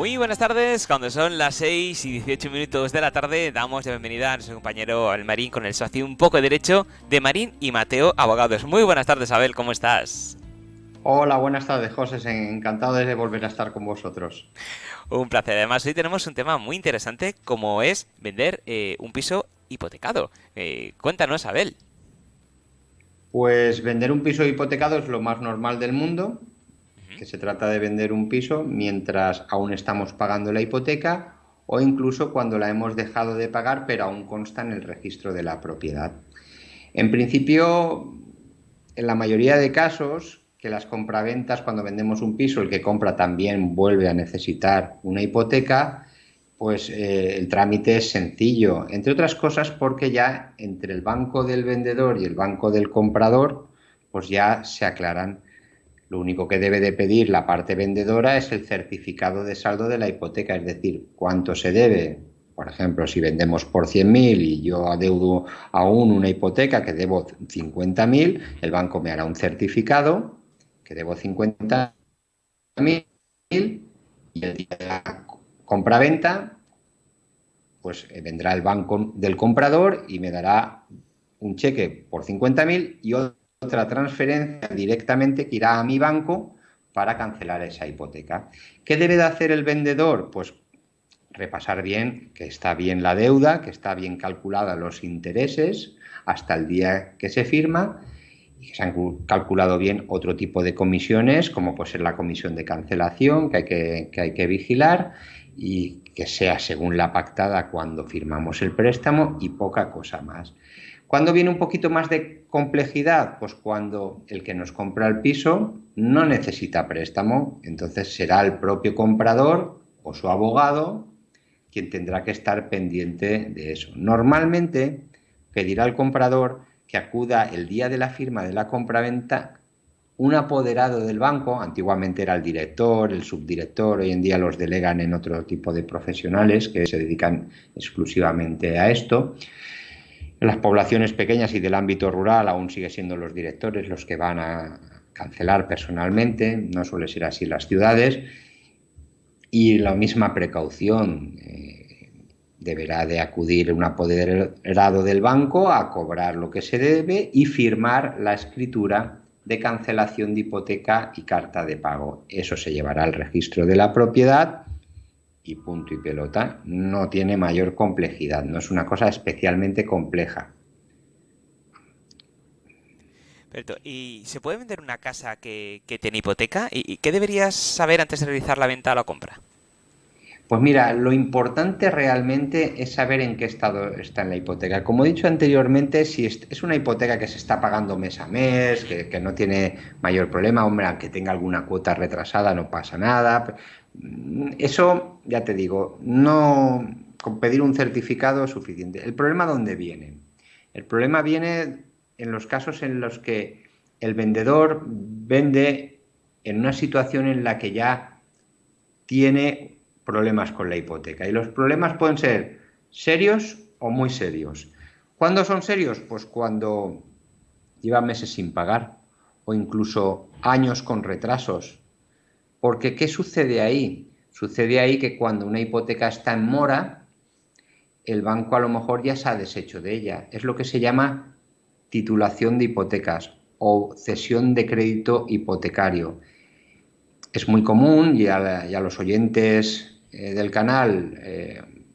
Muy buenas tardes, cuando son las 6 y 18 minutos de la tarde, damos la bienvenida a nuestro compañero Abel Marín con el socio Un poco de Derecho de Marín y Mateo Abogados. Muy buenas tardes, Abel, ¿cómo estás? Hola, buenas tardes, José. Encantado de volver a estar con vosotros. Un placer. Además, hoy tenemos un tema muy interesante como es vender un piso hipotecado. Cuéntanos, Abel. Pues vender un piso hipotecado es lo más normal del mundo, Ujú. que se trata de vender un piso mientras aún estamos pagando la hipoteca o incluso cuando la hemos dejado de pagar pero aún consta en el registro de la propiedad. En principio, en la mayoría de casos, que las compraventas, cuando vendemos un piso, el que compra también vuelve a necesitar una hipoteca, pues el trámite es sencillo, entre otras cosas porque ya entre el banco del vendedor y el banco del comprador, pues ya se aclaran. Lo único que debe de pedir la parte vendedora es el certificado de saldo de la hipoteca, es decir, cuánto se debe. Por ejemplo, si vendemos por 100.000 y yo adeudo aún una hipoteca que debo 50.000, el banco me hará un certificado que debo 50.000 y el día de la compraventa, pues vendrá el banco del comprador y me dará un cheque por 50.000 y otra transferencia directamente que irá a mi banco para cancelar esa hipoteca. ¿Qué debe de hacer el vendedor? Pues repasar bien que está bien la deuda, que está bien calculada los intereses hasta el día que se firma y que se han calculado bien otro tipo de comisiones, como puede ser la comisión de cancelación, que hay que vigilar y que sea según la pactada cuando firmamos el préstamo y poca cosa más. ¿Cuándo viene un poquito más de complejidad? Pues cuando el que nos compra el piso no necesita préstamo, entonces será el propio comprador o su abogado quien tendrá que estar pendiente de eso. Normalmente pedirá al comprador que acuda el día de la firma de la compraventa un apoderado del banco, antiguamente era el director, el subdirector, hoy en día los delegan en otro tipo de profesionales que se dedican exclusivamente a esto. En las poblaciones pequeñas y del ámbito rural aún sigue siendo los directores los que van a cancelar personalmente, no suele ser así en las ciudades, y la misma precaución. Deberá de acudir un apoderado del banco a cobrar lo que se debe y firmar la escritura de cancelación de hipoteca y carta de pago. Eso se llevará al registro de la propiedad y punto y pelota. No tiene mayor complejidad, no es una cosa especialmente compleja. Perfecto. ¿Y se puede vender una casa que tiene hipoteca? ¿Y qué deberías saber antes de realizar la venta o la compra? Pues mira, lo importante realmente es saber en qué estado está en la hipoteca. Como he dicho anteriormente, si es una hipoteca que se está pagando mes a mes, Ujú. que no tiene mayor problema, hombre, aunque tenga alguna cuota retrasada, no pasa nada. Eso, ya te digo, no con pedir un certificado es suficiente. ¿El problema dónde viene? El problema viene en los casos en los que el vendedor vende en una situación en la que ya tiene problemas con la hipoteca. Y los problemas pueden ser serios o muy serios. ¿Cuándo son serios? Pues cuando lleva meses sin pagar o incluso años con retrasos. Porque ¿qué sucede ahí? Sucede ahí que cuando una hipoteca está en mora, el banco a lo mejor ya se ha deshecho de ella. Es lo que se llama titulación de hipotecas o cesión de crédito hipotecario. Es muy común y a los oyentes del canal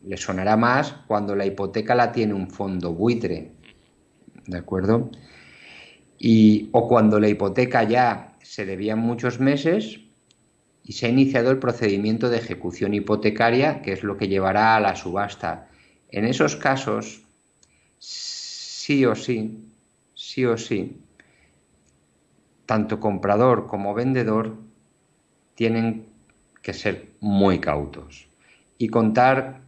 les sonará más cuando la hipoteca la tiene un fondo buitre, ¿de acuerdo? O cuando la hipoteca ya se debía muchos meses y se ha iniciado el procedimiento de ejecución hipotecaria, que es lo que llevará a la subasta. En esos casos, sí o sí, sí o sí, tanto comprador como vendedor tienen que ser muy cautos y contar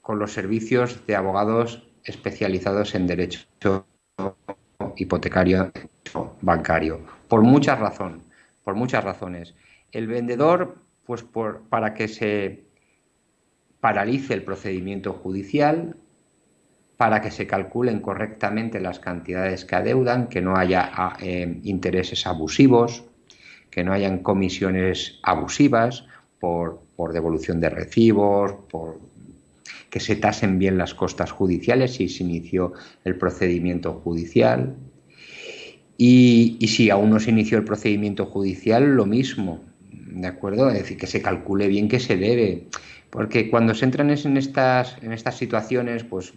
con los servicios de abogados especializados en derecho hipotecario bancario. Por muchas razones. El vendedor, pues para que se paralice el procedimiento judicial, para que se calculen correctamente las cantidades que adeudan, que no haya intereses abusivos, que no hayan comisiones abusivas, por devolución de recibos, por que se tasen bien las costas judiciales si se inició el procedimiento judicial. Y si aún no se inició el procedimiento judicial, lo mismo, ¿de acuerdo? Es decir, que se calcule bien qué se debe. Porque cuando se entran en estas situaciones, pues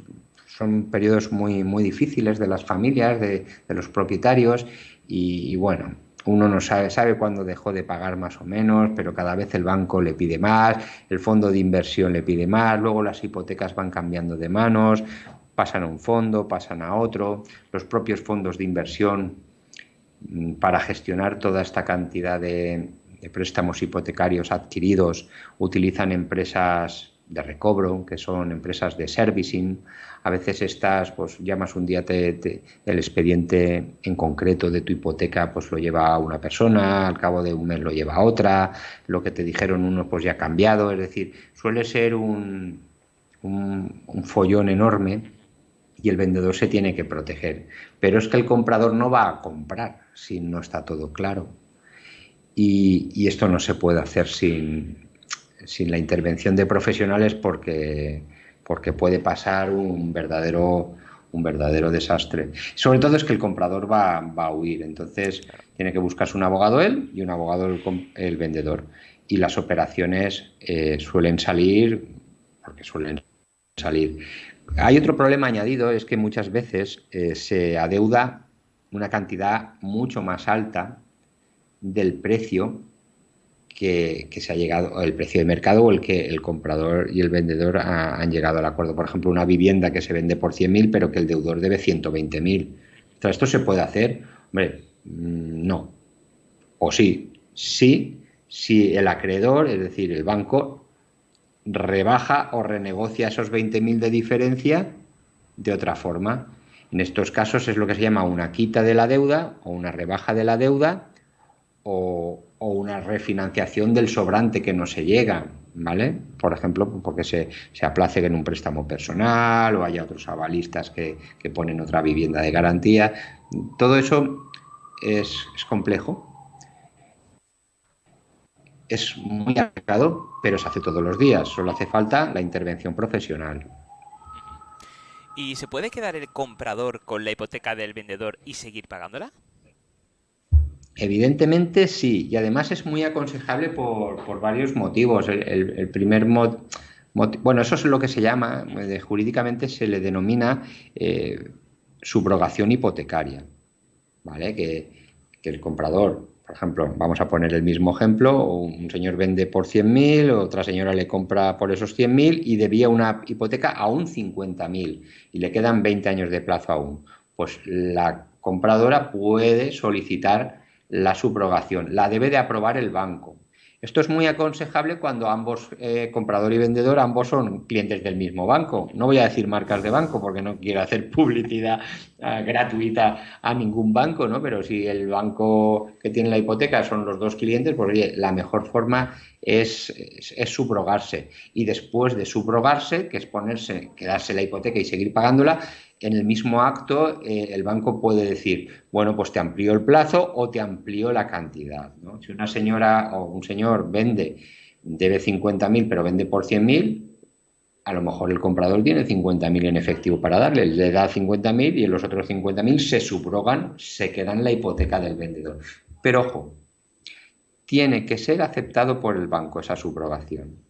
son periodos muy difíciles de las familias, de los propietarios, y bueno, uno no sabe cuándo dejó de pagar más o menos, pero cada vez el banco le pide más, el fondo de inversión le pide más, luego las hipotecas van cambiando de manos, pasan a un fondo, pasan a otro, los propios fondos de inversión para gestionar toda esta cantidad de préstamos hipotecarios adquiridos utilizan empresas de recobro, que son empresas de servicing. A veces estas, pues llamas un día, el expediente en concreto de tu hipoteca, pues lo lleva una persona, al cabo de un mes lo lleva otra, lo que te dijeron uno pues ya ha cambiado, es decir, suele ser un follón enorme y el vendedor se tiene que proteger. Pero es que el comprador no va a comprar si no está todo claro. Y esto no se puede hacer sin la intervención de profesionales porque puede pasar un verdadero desastre. Sobre todo es que el comprador va a huir, entonces tiene que buscarse un abogado él y un abogado el vendedor. Y las operaciones suelen salir, porque suelen salir. Hay otro problema añadido, es que muchas veces se adeuda una cantidad mucho más alta del precio que se ha llegado, el precio de mercado o el que el comprador y el vendedor han llegado al acuerdo. Por ejemplo, una vivienda que se vende por 100.000 pero que el deudor debe 120.000. ¿Esto se puede hacer? Hombre, no. O sí. Sí, si el acreedor, es decir, el banco, rebaja o renegocia esos 20.000 de diferencia de otra forma. En estos casos es lo que se llama una quita de la deuda o una rebaja de la deuda o una refinanciación del sobrante que no se llega, ¿vale? Por ejemplo, porque se aplace en un préstamo personal o haya otros avalistas que ponen otra vivienda de garantía. Todo eso es complejo. Es muy arriesgado, pero se hace todos los días. Solo hace falta la intervención profesional. ¿Y se puede quedar el comprador con la hipoteca del vendedor y seguir pagándola? Evidentemente sí, y además es muy aconsejable por varios motivos. El primer bueno, eso es lo que se llama, jurídicamente se le denomina subrogación hipotecaria, ¿vale? Que el comprador, por ejemplo, vamos a poner el mismo ejemplo, un señor vende por 100.000, otra señora le compra por esos 100.000 y debía una hipoteca aún 50.000 y le quedan 20 años de plazo aún. Pues la compradora puede solicitar la subrogación, la debe de aprobar el banco. Esto es muy aconsejable cuando ambos, comprador y vendedor, ambos son clientes del mismo banco. No voy a decir marcas de banco porque no quiero hacer publicidad gratuita a ningún banco, ¿no? Pero si el banco que tiene la hipoteca son los dos clientes, pues oye, la mejor forma es subrogarse. Y después de subrogarse, que es quedarse la hipoteca y seguir pagándola, en el mismo acto el banco puede decir, bueno, pues te amplió el plazo o te amplió la cantidad, ¿no? Si una señora o un señor debe 50.000 pero vende por 100.000, a lo mejor el comprador tiene 50.000 en efectivo para darle, le da 50.000 y los otros 50.000 se subrogan, se quedan en la hipoteca del vendedor. Pero ojo, tiene que ser aceptado por el banco esa subrogación.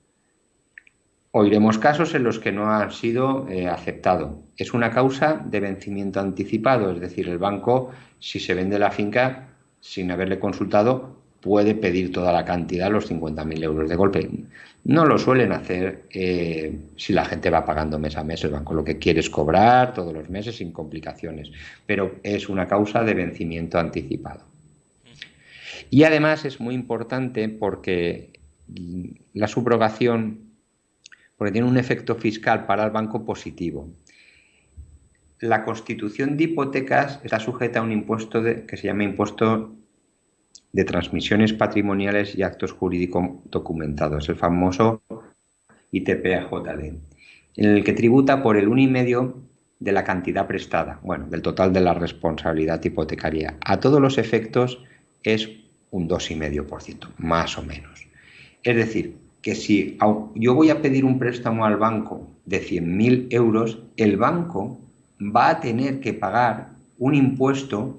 Oiremos casos en los que no han sido aceptado. Es una causa de vencimiento anticipado, es decir, el banco, si se vende la finca sin haberle consultado, puede pedir toda la cantidad, los 50.000 euros de golpe. No lo suelen hacer si la gente va pagando mes a mes. El banco lo que quiere es cobrar todos los meses sin complicaciones, pero es una causa de vencimiento anticipado. Y además es muy importante porque la subrogación tiene un efecto fiscal para el banco positivo. La constitución de hipotecas está sujeta a un impuesto que se llama impuesto de transmisiones patrimoniales y actos jurídicos documentados, el famoso ITPAJD, en el que tributa por el 1,5% de la cantidad prestada, bueno, del total de la responsabilidad hipotecaria. A todos los efectos es un 2,5%, más o menos. Es decir, que si yo voy a pedir un préstamo al banco de 100.000 euros, el banco va a tener que pagar un impuesto,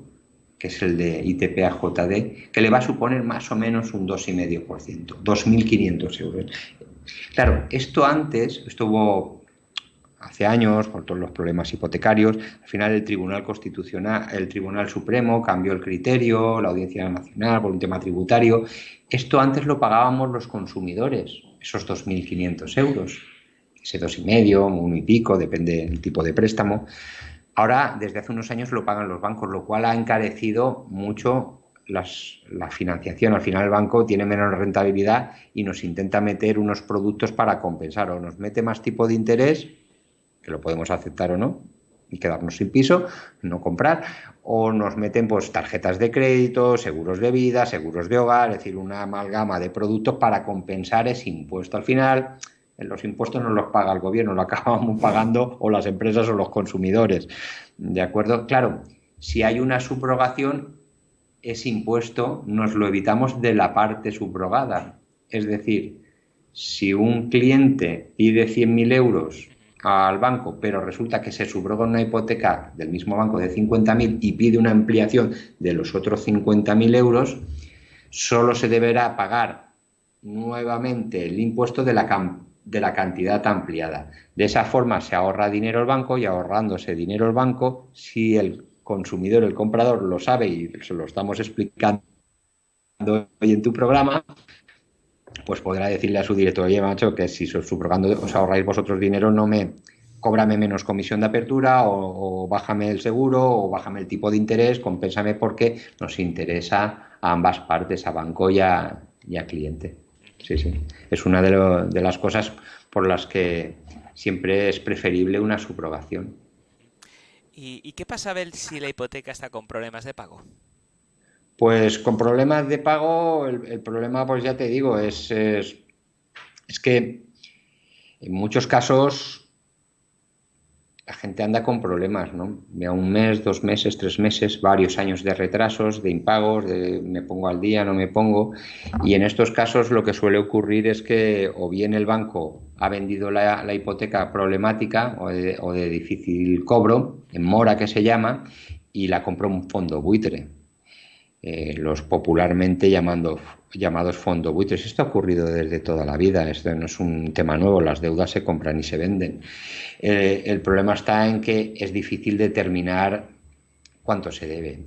que es el de ITP-AJD, que le va a suponer más o menos un 2,5%, 2.500 euros. Claro, esto hubo hace años, por todos los problemas hipotecarios. Al final el Tribunal Constitucional, el Tribunal Supremo cambió el criterio, la Audiencia Nacional por un tema tributario. Esto antes lo pagábamos los consumidores, esos 2.500 euros, ese 2,5, 1 y pico, depende del tipo de préstamo. Ahora, desde hace unos años lo pagan los bancos, lo cual ha encarecido mucho la financiación. Al final el banco tiene menos rentabilidad y nos intenta meter unos productos para compensar, o nos mete más tipo de interés, que lo podemos aceptar o no, y quedarnos sin piso, no comprar, o nos meten pues tarjetas de crédito, seguros de vida, seguros de hogar, es decir, una amalgama de productos para compensar ese impuesto. Al final, los impuestos no los paga el gobierno, lo acabamos pagando o las empresas o los consumidores, ¿de acuerdo? Claro, si hay una subrogación, ese impuesto nos lo evitamos de la parte subrogada. Es decir, si un cliente pide 100.000 euros al banco, pero resulta que se subroga una hipoteca del mismo banco de 50.000 y pide una ampliación de los otros 50.000 euros, solo se deberá pagar nuevamente el impuesto de la cantidad ampliada. De esa forma se ahorra dinero el banco, y ahorrándose dinero el banco, si el consumidor, el comprador, lo sabe, y se lo estamos explicando hoy en tu programa, pues podrá decirle a su director: oye, macho, que si subrogando os ahorráis vosotros dinero, cóbrame menos comisión de apertura, o bájame el seguro, o bájame el tipo de interés, compénsame, porque nos interesa a ambas partes, a banco y a cliente. Sí, sí. Es una de las cosas por las que siempre es preferible una subrogación. ¿Y qué pasa, Abel, si la hipoteca está con problemas de pago? Pues con problemas de pago, el problema, pues ya te digo, es que en muchos casos la gente anda con problemas, ¿no? A 1 mes, 2 meses, 3 meses, varios años de retrasos, de impagos, de me pongo al día, no me pongo. Y en estos casos lo que suele ocurrir es que o bien el banco ha vendido la hipoteca problemática o de difícil cobro, en mora que se llama, y la compró un fondo buitre. Los popularmente llamados fondos buitres. Esto ha ocurrido desde toda la vida, esto no es un tema nuevo, las deudas se compran y se venden. El problema está en que es difícil determinar cuánto se debe.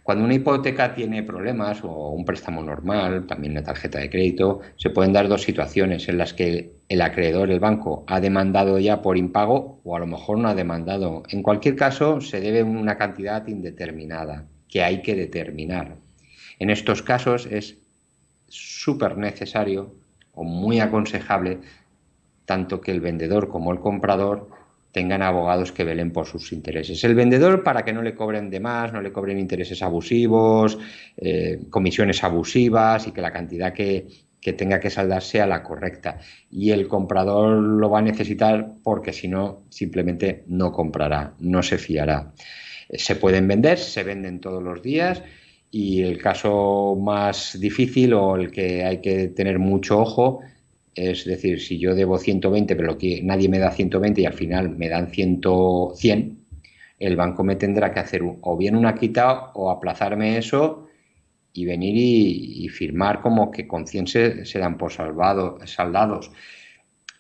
Cuando una hipoteca tiene problemas, o un préstamo normal, también una tarjeta de crédito, se pueden dar dos situaciones en las que el acreedor, el banco, ha demandado ya por impago, o a lo mejor no ha demandado. En cualquier caso, se debe una cantidad indeterminada que hay que determinar. En estos casos es súper necesario o muy aconsejable tanto que el vendedor como el comprador tengan abogados que velen por sus intereses. El vendedor, para que no le cobren de más, no le cobren intereses abusivos, comisiones abusivas, y que la cantidad que tenga que saldar sea la correcta. Y el comprador lo va a necesitar, porque si no, simplemente no comprará, no se fiará. Se pueden vender, se venden todos los días, y el caso más difícil, o el que hay que tener mucho ojo, es decir, si yo debo 120 pero nadie me da 120 y al final me dan 100, el banco me tendrá que hacer o bien una quita o aplazarme eso y venir y firmar como que con 100 se dan por saldados.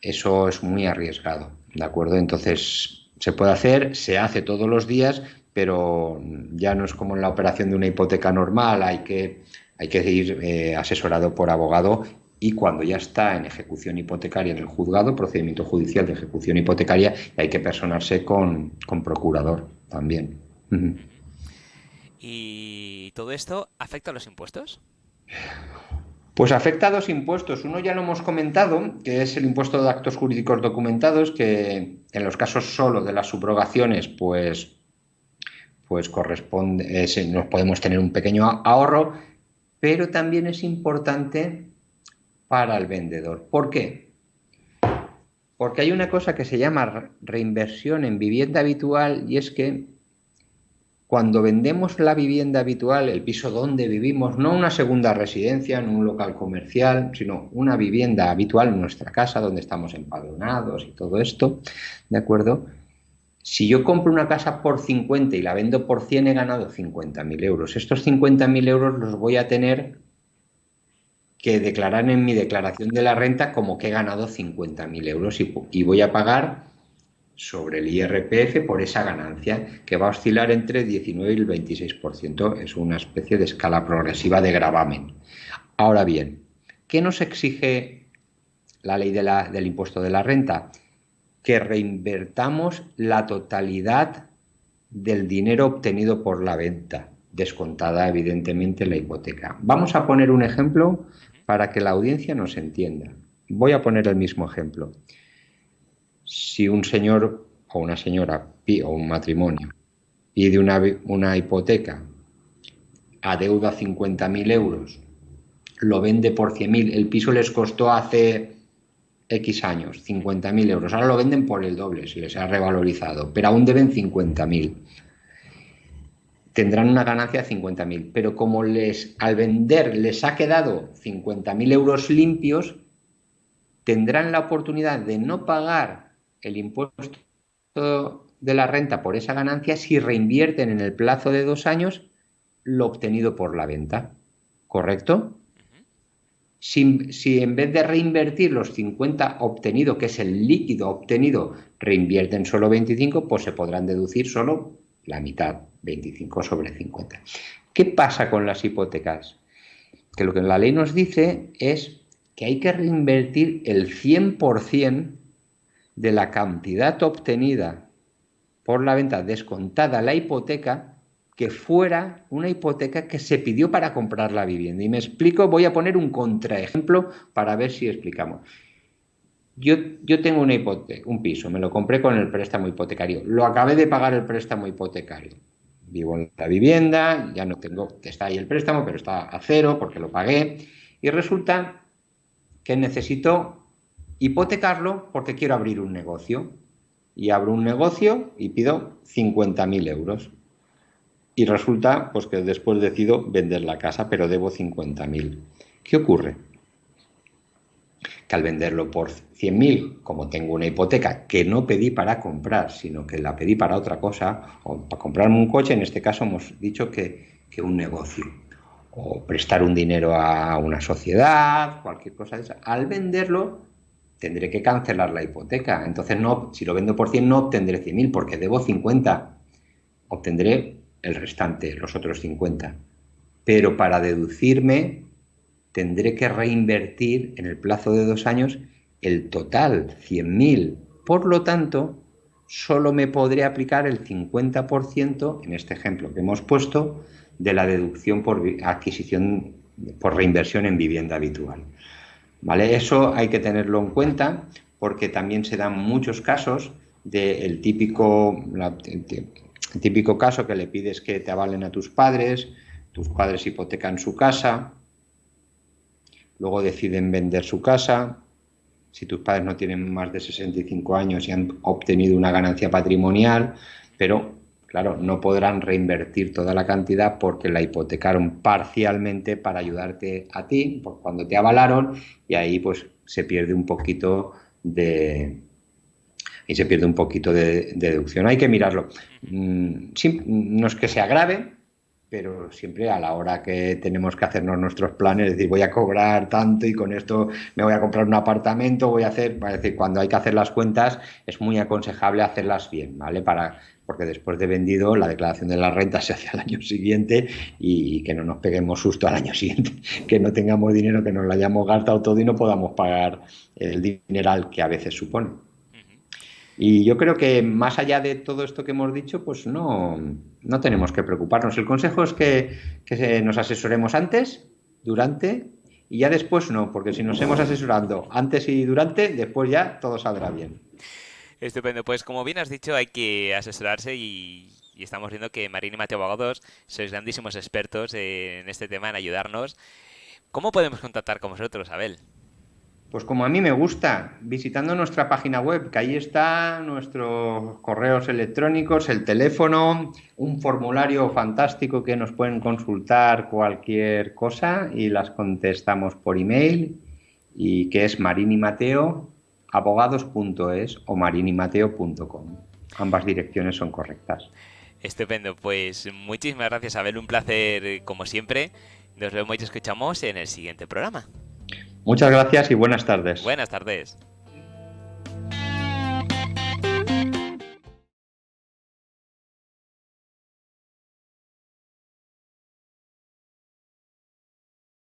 Eso es muy arriesgado, ¿de acuerdo? Entonces se puede hacer, se hace todos los días, pero ya no es como en la operación de una hipoteca normal. Hay que ir asesorado por abogado, y cuando ya está en ejecución hipotecaria en el juzgado, procedimiento judicial de ejecución hipotecaria, hay que personarse con procurador también. ¿Y todo esto afecta a los impuestos? Pues afecta a dos impuestos. Uno ya lo hemos comentado, que es el impuesto de actos jurídicos documentados, que en los casos solo de las subrogaciones, pues corresponde, nos podemos tener un pequeño ahorro, pero también es importante para el vendedor. ¿Por qué? Porque hay una cosa que se llama reinversión en vivienda habitual, y es que cuando vendemos la vivienda habitual, el piso donde vivimos, no una segunda residencia, no un local comercial, sino una vivienda habitual en nuestra casa, donde estamos empadronados y todo esto, ¿de acuerdo? Si yo compro una casa por 50 y la vendo por 100, he ganado 50.000 euros. Estos 50.000 euros los voy a tener que declarar en mi declaración de la renta como que he ganado 50.000 euros y voy a pagar sobre el IRPF por esa ganancia, que va a oscilar entre el 19 y el 26%. Es una especie de escala progresiva de gravamen. Ahora bien, ¿qué nos exige la ley del impuesto de la renta? Que reinvertamos la totalidad del dinero obtenido por la venta, descontada evidentemente la hipoteca. Vamos a poner un ejemplo para que la audiencia nos entienda. Voy a poner el mismo ejemplo. Si un señor o una señora o un matrimonio pide una hipoteca, adeuda 50.000 euros, lo vende por 100.000, el piso les costó hace X años 50.000 euros, ahora lo venden por el doble, se les ha revalorizado, pero aún deben 50.000. Tendrán una ganancia de 50.000, pero como al vender les ha quedado 50.000 euros limpios, tendrán la oportunidad de no pagar el impuesto de la renta por esa ganancia si reinvierten en el plazo de 2 años lo obtenido por la venta. ¿Correcto? Si en vez de reinvertir los 50 obtenido, que es el líquido obtenido, reinvierten solo 25, pues se podrán deducir solo la mitad, 25 sobre 50. ¿Qué pasa con las hipotecas? Que lo que la ley nos dice es que hay que reinvertir el 100% de la cantidad obtenida por la venta descontada la hipoteca, que fuera una hipoteca que se pidió para comprar la vivienda. Y me explico, voy a poner un contraejemplo para ver si explicamos. Yo tengo una hipoteca, un piso, me lo compré con el préstamo hipotecario, lo acabé de pagar el préstamo hipotecario. Vivo en la vivienda, ya no tengo, está ahí el préstamo, pero está a cero porque lo pagué. Y resulta que necesito hipotecarlo porque quiero abrir un negocio. Y abro un negocio y pido 50.000 euros. Y resulta pues, que después decido vender la casa, pero debo 50.000. ¿Qué ocurre? Que al venderlo por 100.000, como tengo una hipoteca que no pedí para comprar, sino que la pedí para otra cosa, o para comprarme un coche, en este caso hemos dicho que un negocio, o prestar un dinero a una sociedad, cualquier cosa de esa, al venderlo tendré que cancelar la hipoteca. Entonces, no, si lo vendo por 100 no obtendré 100.000 porque debo 50. Obtendré el restante, los otros 50. Pero para deducirme tendré que reinvertir en el plazo de 2 años el total, 100.000. Por lo tanto, solo me podré aplicar el 50%, en este ejemplo que hemos puesto, de la deducción por adquisición, por reinversión en vivienda habitual. ¿Vale? Eso hay que tenerlo en cuenta porque también se dan muchos casos del típico caso que le pides que te avalen a tus padres hipotecan su casa, luego deciden vender su casa. Si tus padres no tienen más de 65 años y han obtenido una ganancia patrimonial, pero claro, no podrán reinvertir toda la cantidad porque la hipotecaron parcialmente para ayudarte a ti, pues cuando te avalaron, y ahí pues se pierde un poquito de deducción. Hay que mirarlo. Sí, no es que sea grave, pero siempre a la hora que tenemos que hacernos nuestros planes, es decir, voy a cobrar tanto y con esto me voy a comprar un apartamento, es decir, cuando hay que hacer las cuentas es muy aconsejable hacerlas bien, ¿vale? Porque después de vendido la declaración de la renta se hace al año siguiente y que no nos peguemos susto al año siguiente, que no tengamos dinero, que nos lo hayamos gastado todo y no podamos pagar el dineral que a veces supone. Y yo creo que más allá de todo esto que hemos dicho, pues no tenemos que preocuparnos. El consejo es que nos asesoremos antes, durante y ya después no, porque si nos hemos asesorando antes y durante, después ya todo saldrá bien. Estupendo, pues como bien has dicho, hay que asesorarse y estamos viendo que Marín y Mateo Abogados sois grandísimos expertos en este tema, en ayudarnos. ¿Cómo podemos contactar con vosotros, Abel? Pues como a mí me gusta, visitando nuestra página web, que ahí están nuestros correos electrónicos, el teléfono, un formulario fantástico que nos pueden consultar cualquier cosa y las contestamos por email, y que es marinimateo@abogados.es o marinimateo.com. Ambas direcciones son correctas. Estupendo, pues muchísimas gracias, Abel, un placer como siempre. Nos vemos y escuchamos en el siguiente programa. Muchas gracias y buenas tardes. Buenas tardes.